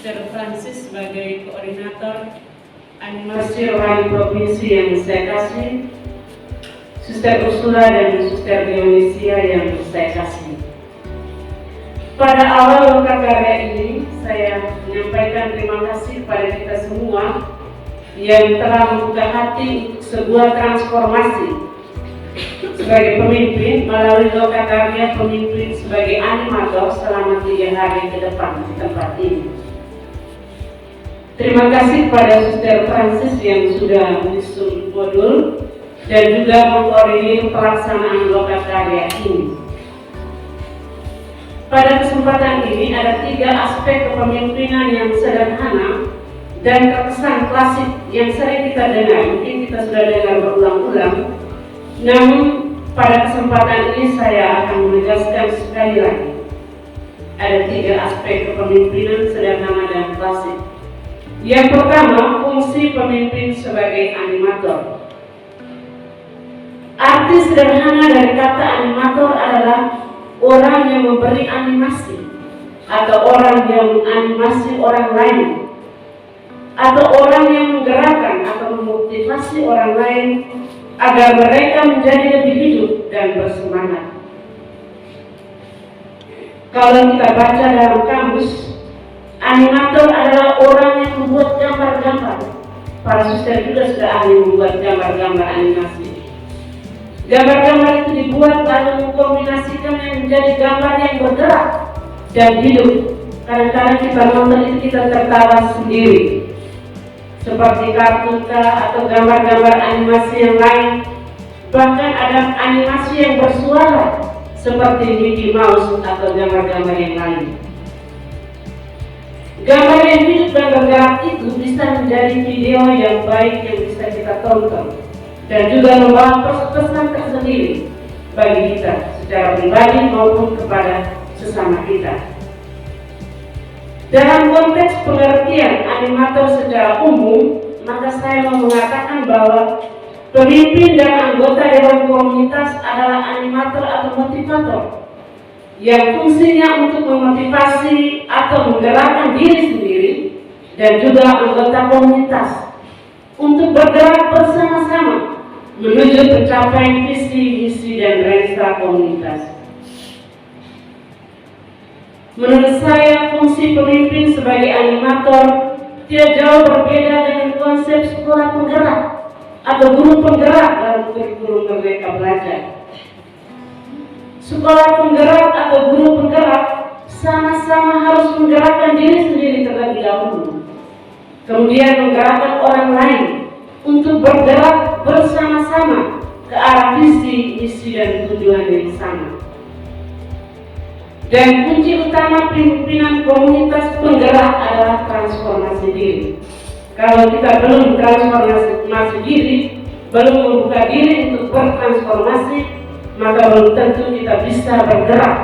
Suster Francis sebagai koordinator animasi rohani provinsi yang saya kasih, Suster Ursula dan Suster Dionisia yang saya kasih. Pada awal lokakarya ini, saya menyampaikan terima kasih kepada kita semua yang telah membuka hati untuk sebuah transformasi sebagai pemimpin melalui lokakarya pemimpin sebagai animator selama 3 hari ke depan di tempat ini. Terima kasih kepada Suster Francis yang sudah menyusun modul dan juga mengkoordinir pelaksanaan lokakarya ini. Pada kesempatan ini ada 3 aspek kepemimpinan yang sederhana dan terkesan klasik yang sering kita dengar, mungkin kita sudah dengar berulang-ulang. Namun pada kesempatan ini saya akan menegaskan sekali lagi. Ada 3 aspek kepemimpinan sederhana dan klasik. Yang pertama, fungsi pemimpin sebagai animator. Arti sederhana dari kata animator adalah orang yang memberi animasi, atau orang yang menganimasi orang lain, atau orang yang menggerakkan atau memotivasi orang lain agar mereka menjadi lebih hidup dan bersemangat. Kalau kita baca dalam kamus, animator adalah orang yang membuat gambar-gambar. Para suster juga sudah ahli membuat gambar-gambar animasi. Gambar-gambar itu dibuat lalu mengkombinasikan yang menjadi gambar yang bergerak dan hidup. Kadang-kadang kita nonton itu kita tertawa sendiri, seperti kartuka atau gambar-gambar animasi yang lain. Bahkan ada animasi yang bersuara seperti Mickey Mouse atau gambar-gambar yang lain. Gambar yang hidup dan bergerak itu bisa menjadi video yang baik yang bisa kita tonton dan juga membawa pesan tersendiri bagi kita secara pribadi maupun kepada sesama kita. Dalam konteks pengertian animator secara umum, maka saya mau mengatakan bahwa pemimpin dan anggota dewan komunitas adalah animator atau motivator yang fungsinya untuk memotivasi atau menggerakkan diri sendiri dan juga anggota komunitas untuk bergerak bersama-sama menuju pencapaian visi, misi, dan lensa komunitas. Menurut saya, fungsi pemimpin sebagai animator tidak jauh berbeda dengan konsep sekolah penggerak atau guru penggerak dalam kurikulum Merdeka Belajar. Sekolah penggerak atau guru penggerak sama-sama harus menggerakkan diri sendiri terlebih dahulu, kemudian menggerakkan orang lain untuk bergerak bersama-sama ke arah visi, misi, dan tujuan yang sama. Dan kunci utama pimpinan komunitas penggerak adalah transformasi diri. Kalau kita belum transformasi diri, belum membuka diri untuk bertransformasi, maka belum tentu kita bisa bergerak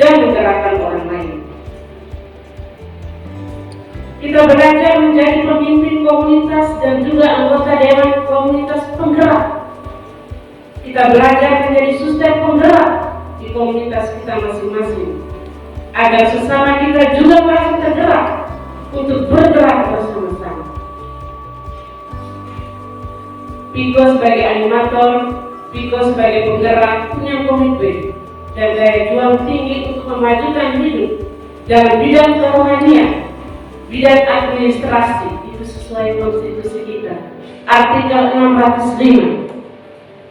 dan menggerakkan orang lain. Kita belajar menjadi pemimpin komunitas dan juga anggota dewan komunitas penggerak. Kita belajar menjadi suster penggerak di komunitas kita masing-masing, agar sesama kita juga merasa tergerak untuk bergerak bersama-sama. Piko sebagai animator, Piko sebagai penggerak punya komitmen dan daya juang tinggi untuk memajukan hidup dalam bidang kerohanian, bidang administrasi, itu sesuai konstitusi kita, artikel 605,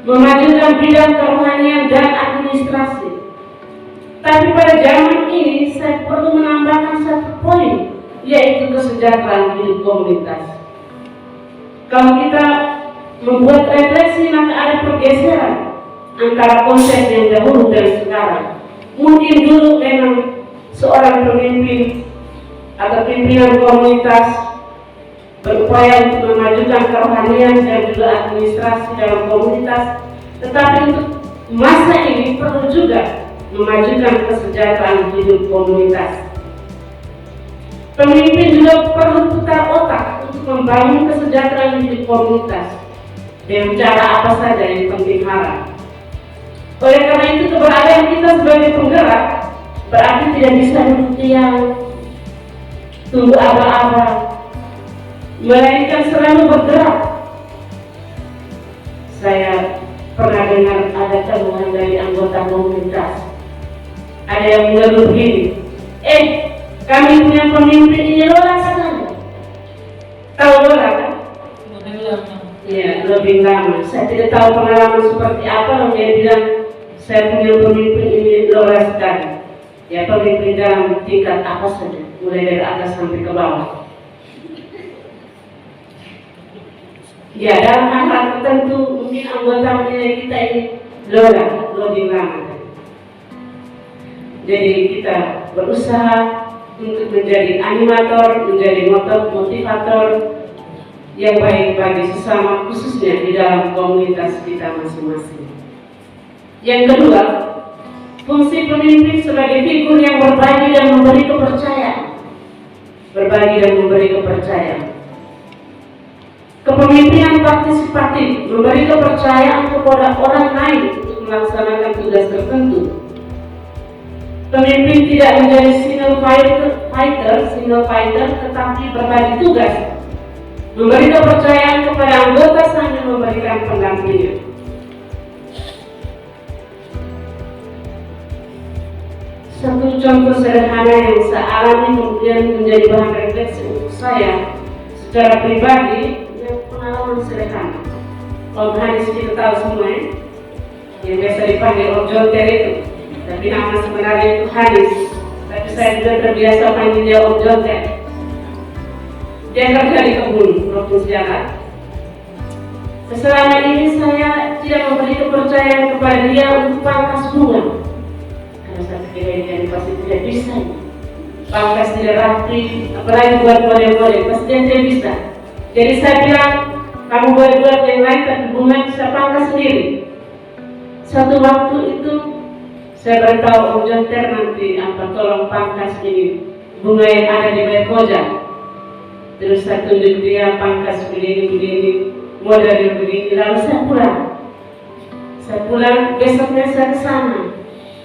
memajukan bidang kerohanian dan administrasi. Tapi pada zaman ini saya perlu menambahkan 1 poin, yaitu kesejahteraan hidup komunitas. Kalau kita membuat refleksi, maka ada pergeseran antara konsep yang dahulu dan sekarang. Mungkin dulu memang seorang pemimpin atau pimpinan komunitas berupaya untuk memajukan kerohanian dan juga administrasi dalam komunitas, tetapi untuk masa ini perlu juga memajukan kesejahteraan hidup komunitas. Pemimpin juga perlu putar otak untuk membangun kesejahteraan hidup komunitas dengan cara apa saja yang penting haram. Oleh karena itu, keberadaan kita sebagai penggerak berarti tidak bisa duduk diam, tunggu apa-apa, melainkan selalu bergerak. Saya pernah dengar ada keluhan dari anggota komunitas, ada yang mengeluh begini, kami punya pemimpin ini lola sekali. Tahu lola kan? Ya, lebih lama. Saya tidak tahu pengalaman seperti apa yang dia bilang saya punya pemimpin ini lola sekali. Ya, pemimpin dalam tingkat apa saja, mulai dari atas sampai ke bawah. Ya, dalam hal-hal tertentu mungkin anggota menilai kita ini lola, lebih lama. Jadi kita berusaha untuk menjadi animator, menjadi motivator yang baik bagi sesama, khususnya di dalam komunitas kita masing-masing. Yang kedua, fungsi pemimpin sebagai figur yang berbagi dan memberi kepercayaan. Berbagi dan memberi kepercayaan. Kepemimpinan partisipatif, memberi kepercayaan kepada orang lain untuk melaksanakan tugas tertentu. Pemimpin tidak menjadi single fighter, tetapi berbagi tugas, memberi kepercayaan kepada anggota sambil memberikan pendampingan. Satu contoh sederhana yang saya alami kemudian menjadi bahan refleksi untuk saya secara pribadi, yang pengalaman sederhana. Om Hanis kita tahu semua ya, yang biasa dipanggil Om Jonter itu, tapi nama sebenarnya itu Hanis, tapi saya juga terbiasa panggil dia Om Jonter. Dia kerja di kebun, Provinsi Jawa. Selama ini saya tidak memberi kepercayaan kepada dia untuk pangkas bunga, karena saya pikir dia pasti tidak bisa. Pangkas tidak rapi, apalagi buat model-model, pasti dia tidak bisa. Jadi saya bilang, kamu boleh buat yang lain, tapi bunga bisa pangkas sendiri. Satu waktu itu saya beritahu Om Jonter nanti tolong pangkas ini bunga yang ada di Balai Koja. Terus saya tunjuk dia pangkas begini, model begini, lalu saya pulang. Besoknya saya ke sana.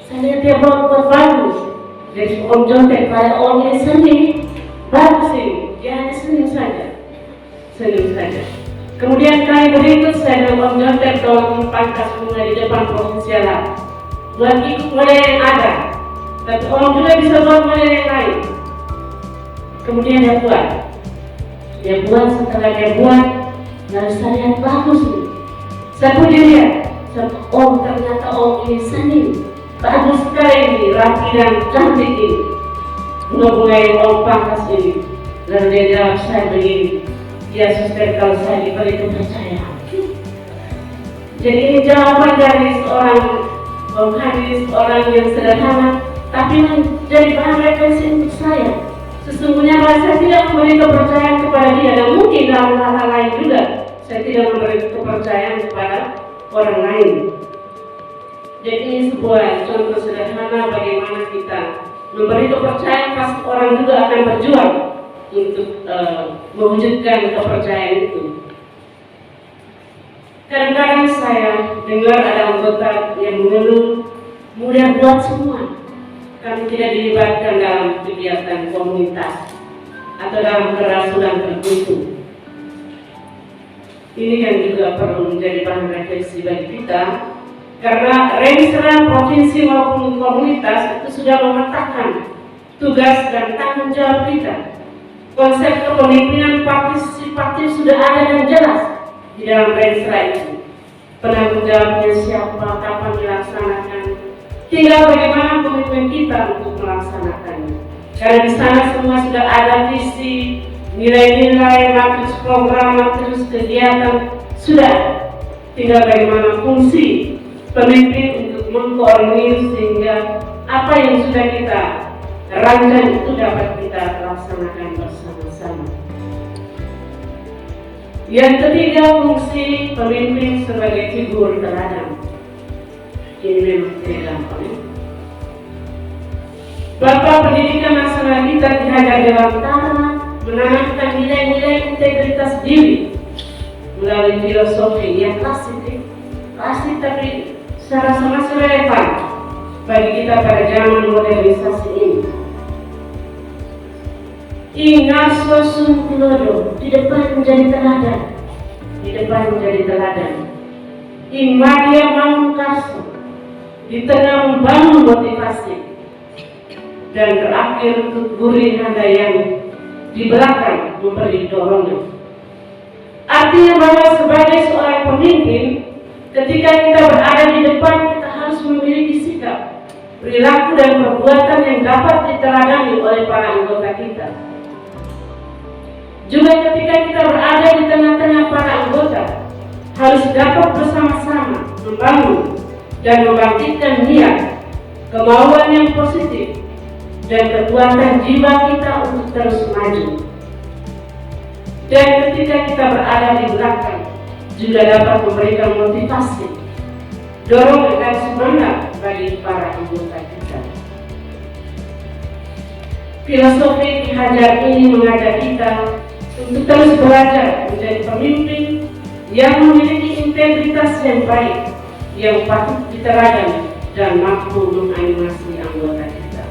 Saya lihat dia buat bagus. Jadi Om Jonter pada Om ini seni, bagus ini. Dia hanya senyum saja. Kemudian kali berikut saya dengan Om Jonter tolong pangkas bunga di depan Provinsi Jawa. Buat ikut model yang ada. Tapi Om juga bisa buat model yang lain. Kemudian dia buat, setelah dia buat, lalu saya lihat bagus nih. Saya puji dia, ternyata Om ini seni, bagus sekali ini, rapi dan cantik ini, bunga-bunga yang Om pangkas ini. Lalu dia jawab saya begini, ya suster, kalau saya diberi kepercayaan. Jadi ini jawaban dari seorang Om Hanis, orang yang sederhana, tapi menjadi bahan refleksi untuk saya. Sesungguhnya saya tidak memberi kepercayaan kepada dia, dan mungkin dalam hal-hal lain juga saya tidak memberi kepercayaan kepada orang lain. Jadi ini sebuah contoh sederhana bagaimana kita memberi kepercayaan, pasti orang juga akan berjuang untuk mewujudkan kepercayaan itu. Kadang-kadang saya dengar ada anggota yang mengeluh, mudah buat semua, kami tidak dilibatkan dalam kegiatan komunitas atau dalam kerasulan tertentu. Ini yang juga perlu menjadi bahan refleksi bagi kita, karena Renstra provinsi maupun komunitas itu sudah memetakan tugas dan tanggung jawab kita. Konsep kepemimpinan partisipatif sudah ada dan jelas di dalam Renstra itu. Penanggung jawabnya siapa, kapan dilaksanakan, tinggal bagaimana komitmen kita untuk melaksanakannya. Karena di sana semua sudah ada visi, nilai-nilai, matriks program, matriks kegiatan, sudah. Tinggal bagaimana fungsi pemimpin untuk mengkoordinir sehingga apa yang sudah kita rancang itu dapat kita laksanakan bersama-sama. Yang ketiga, fungsi pemimpin sebagai figur teladan. Ini memang tidak gampang. Bapak pendidikan nasional kita dihajar dalam tanah menanamkan nilai-nilai integritas diri melalui filosofi yang klasik tapi secara sama relevan bagi kita pada zaman modernisasi ini. Ingaso sungkulodo, di depan menjadi teladan, di depan menjadi teladan. Imaria Mangkaso, di tengah membangun motivasi, dan terakhir Guri Handayani di belakang memberi dorongan. Artinya bahwa sebagai seorang pemimpin, ketika kita berada di depan, kita harus memiliki sikap, perilaku dan perbuatan yang dapat diteladani oleh para anggota kita. Juga ketika kita berada di tengah-tengah para anggota, harus dapat bersama-sama membangun dan membangkitkan niat, kemauan yang positif, dan kekuatan jiwa kita untuk terus maju. Dan ketika kita berada di belakang, juga dapat memberikan motivasi, dorongan dan semangat bagi para anggota kita. Filosofi Ki Hajar ini mengajak kita untuk terus belajar menjadi pemimpin yang memiliki integritas yang baik, yang patut diterapkan dan mampu menganimasi anggota kita.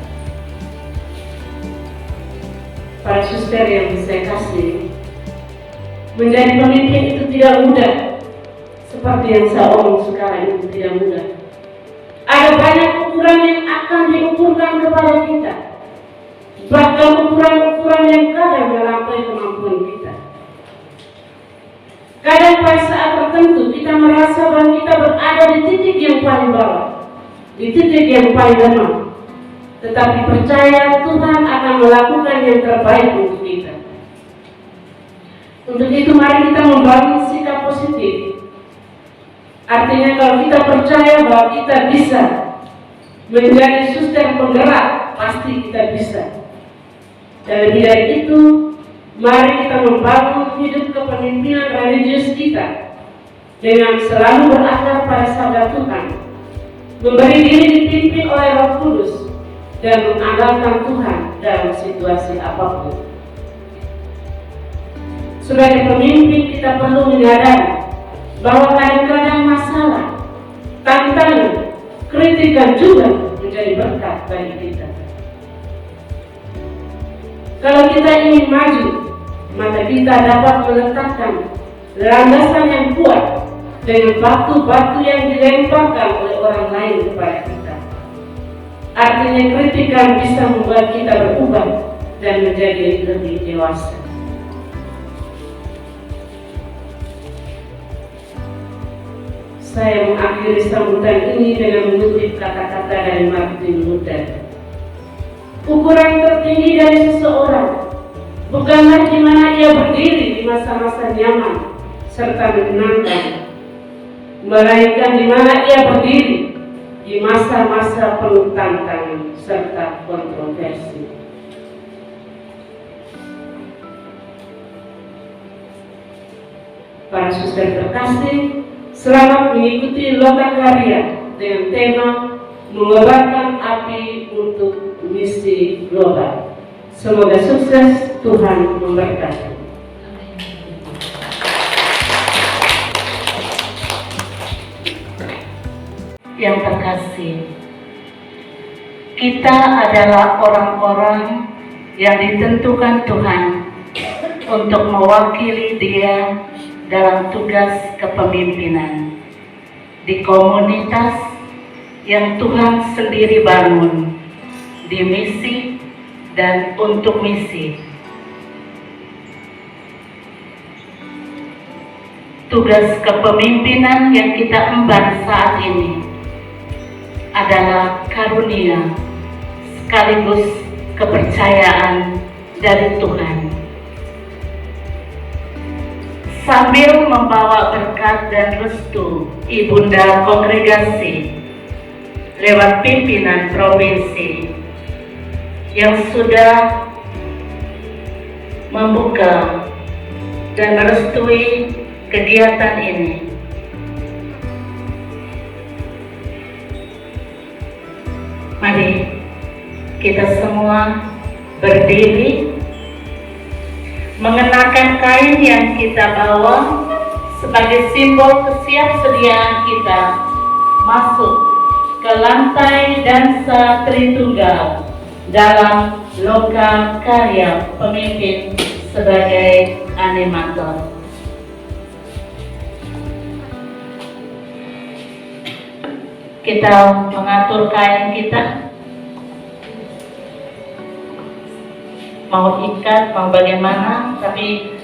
Para suster yang saya kasih, menjadi pemimpin itu tidak mudah. Seperti yang saya omong sekarang, itu tidak mudah. Ada banyak ukuran yang akan diukurkan kepada kita, bahkan ukuran-ukuran yang kadang melampaui kemampuan kita. Kadang pada saat tertentu kita merasa bahwa kita berada di titik yang paling bawah, di titik yang paling lemah. Tetapi percaya Tuhan akan melakukan yang terbaik untuk kita. Untuk itu mari kita membangun sikap positif. Artinya kalau kita percaya bahwa kita bisa menjadi suster penggerak, pasti kita bisa. Dan lebih dari itu, mari kita membangun hidup kepemimpinan religius kita dengan selalu berakar pada sabda Tuhan, memberi diri dipimpin oleh Roh Kudus, dan mengandalkan Tuhan dalam situasi apapun. Sebagai pemimpin kita perlu menyadari bahwa kadang-kadang masalah, tantangan, kritikan juga menjadi berkat bagi kita. Kalau kita ingin maju, maka kita dapat meletakkan landasan yang kuat dengan batu-batu yang dilemparkan oleh orang lain kepada kita. Artinya kritikan bisa membuat kita berubah dan menjadi lebih dewasa. Saya mengakhiri sambutan ini dengan mengutip kata-kata dari Martin Luther. Ukuran tertinggi dari seseorang bukanlah di mana ia berdiri di masa-masa nyaman serta menyenangkan, melainkan di mana ia berdiri di masa-masa penuh tantangan serta kontroversi. Para suster terkasih, selamat mengikuti Lokakarya dengan tema mengobarkan api untuk misi global. Semoga sukses, Tuhan memberkati. Yang terkasih, kita adalah orang-orang yang ditentukan Tuhan untuk mewakili Dia dalam tugas kepemimpinan di komunitas yang Tuhan sendiri bangun, di misi dan untuk misi. Tugas kepemimpinan yang kita emban saat ini adalah karunia sekaligus kepercayaan dari Tuhan. Sambil membawa berkat dan restu Ibunda Kongregasi lewat pimpinan provinsi yang sudah membuka dan merestui kegiatan ini, mari kita semua berdiri mengenakan kain yang kita bawa sebagai simbol kesiapsediaan kita masuk ke lantai dansa Tritunggal dalam Loka Karya Pemimpin sebagai animator. Kita mengatur kain kita, mau ikat, mau bagaimana, tapi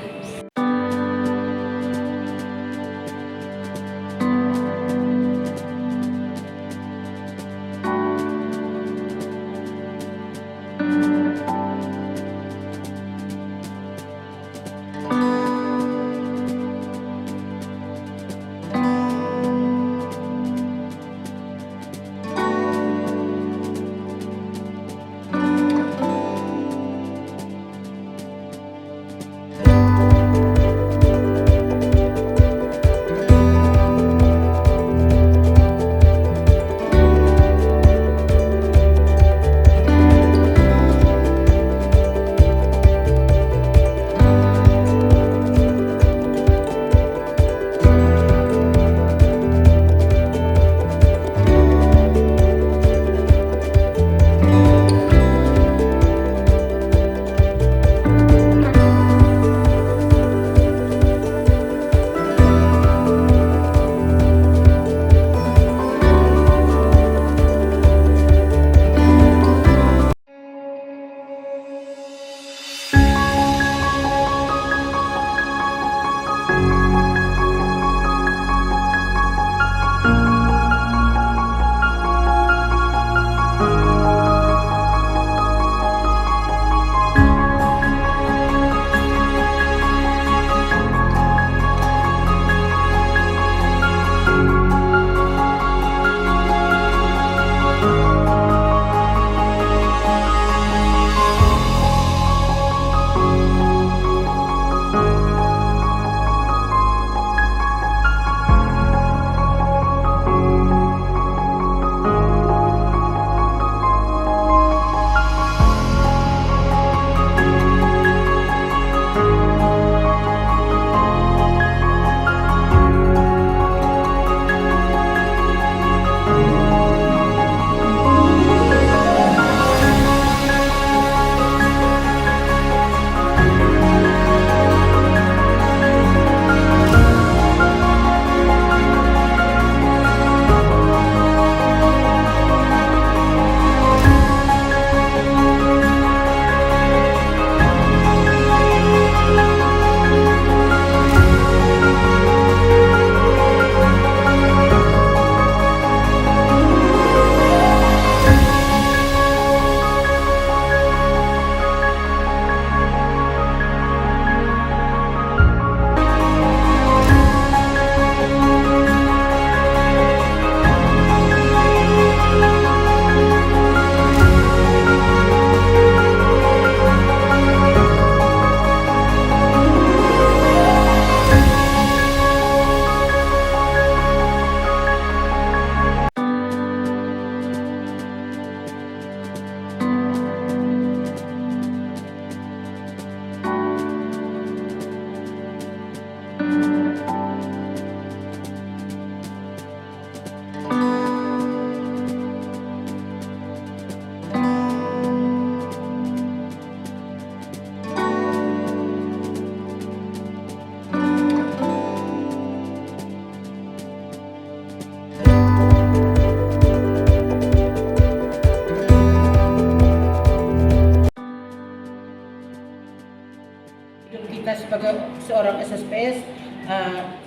kita sebagai seorang SSPS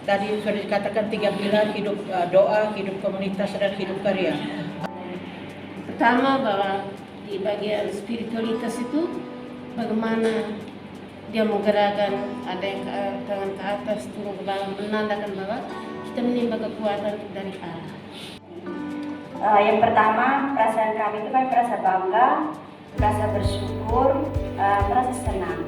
tadi sudah dikatakan 3 pilar, hidup doa, hidup komunitas, dan hidup karya. Pertama, bahwa di bagian spiritualitas itu bagaimana dia menggerakkan, ada yang tangan ke atas, turun ke bawah, menandakan bahwa kita menimba kekuatan dari Allah. Yang pertama, perasaan kami itu kan merasa bangga, merasa bersyukur, merasa senang.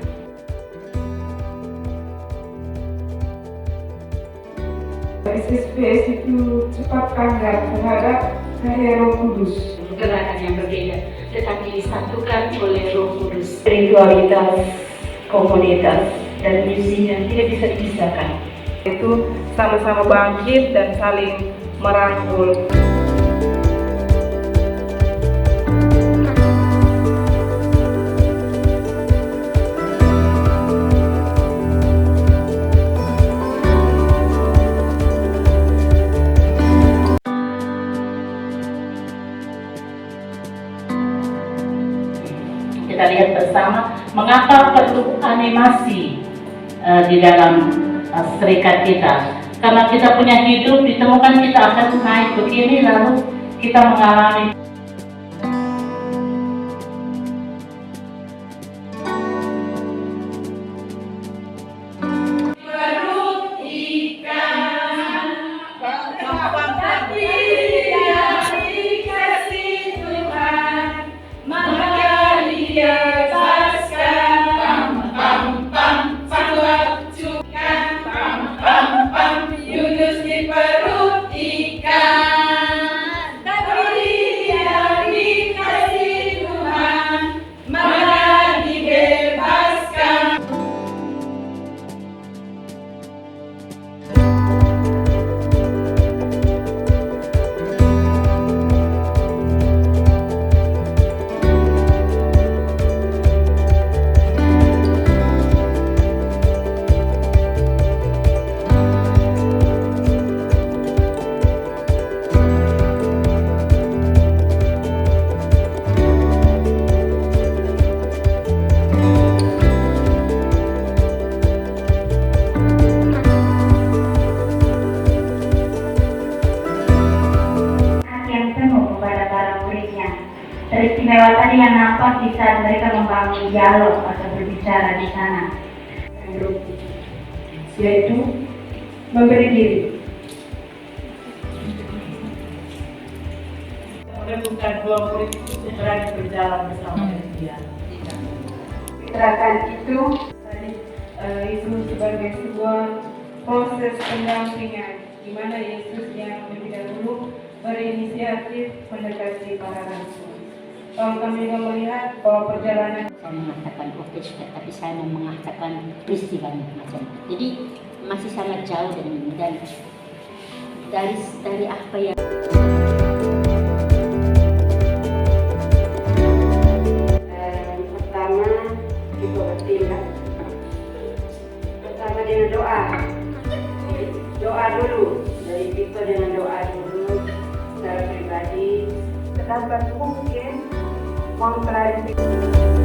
SSPS itu cepat tanggap terhadap karya Roh Kudus. Gerakan yang berbeda, tetapi disatukan oleh Roh Kudus. Spiritualitas, komunitas, dan misi yang tidak bisa dipisahkan. Itu sama-sama bangkit dan saling merangkul. bersama mengapa perlu animasi di dalam serikat kita. Karena kita punya hidup, ditemukan kita akan naik begini, lalu kita mengalami. Teristimewa tadi yang nampak di saat mereka membangun dialog atau berbicara di sana, yaitu memberi diri. Menemukan dua murid yang berani berjalan bersama dia. Gerakan itu sebagai sebuah proses pendampingan di mana Yesus yang lebih dahulu berinisiatif mendekati para rasul. Kalau kami melihat bahwa perjalanan saya mengatakan oke sudah, tapi saya mau mengatakan peristiwa macam itu. Jadi masih sangat jauh dan dari apa yang pertama kita bertindak. Pertama dengan doa dulu, dari kita dengan doa dulu secara pribadi. Sedangkan mungkin mengklarifikasi